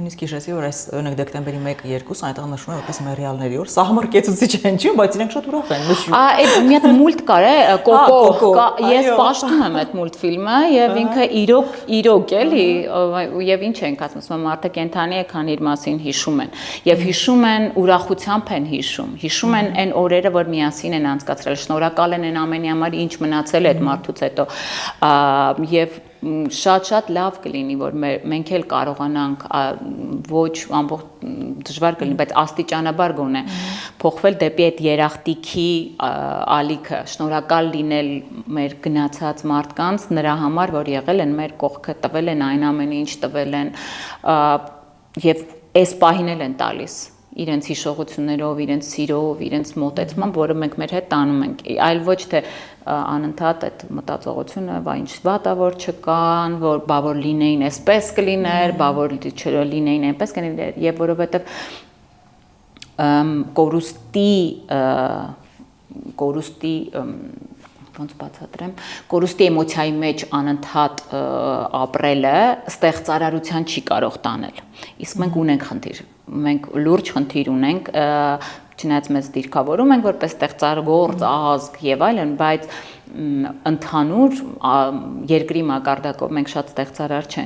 նույնիսկ հիշեցի, որ այս օրինակ դեկտեմբերի 1-2 այնտեղ նշվում է որպես մերիալների օր, սա համար կեցուցիչ է, ինչու՞, բայց իրենք շատ ուրախ են նշում։ Այդ մի հատ մուլտ կար է, Կոկո, ես պաշտում եմ այդ մուլտֆիլմը եւ ինքը իրոք էլի եւ ինչ ենք ասում, մարդը կենթանի է, քան իր մասին հիշում են եւ հիշում են ուրախությամբ են հիշում են այն օրերը, որ միասին են անցկացրել, շնորհակալ են այն ամենի համար, ինչ մնացել է այդ մարդուց հետո եւ շատ լավ կլինի, որ մենք էլ կարողանանք ոչ ամբողջ դժվար կլինի, բայց աստիճանաբար գոնե փոխվել դեպի այդ երախտիքի ալիքը, շնորհակալ լինել մեր գնացած մարդկանց նրա համար, որ եղել են մեր կողքը, տվել են այն ամենը, ինչ տվել են եւ այս պահին են տալիս իրենց հիշողություններով, իրենց սիրով, իրենց մոտեցմամբ, որը մենք մեր հետ տանում ենք, այլ ոչ թե անընդհատ այդ մտածողությունը, բա ինչ վատ է որ չկան, որ լինեին այսպես կլիներ, բա որ չլինեին այնպես կլիներ, եւ որովհետեւ կորուստի ոնց բացատրեմ, կորուստի էմոցիայի մեջ անընդհատ ապրելը ստեղծարարության չի կարող տանել։ Իսկ մենք ունենք խնդիր, մենք լուրջ խնդիր ունենք, չնայած մեզ դիրքավորում ենք որպես ստեղծագործ ազգ եւ այլն, բայց ընդհանուր երկրի մակարդակով մենք շատ ստեղծարար չենք։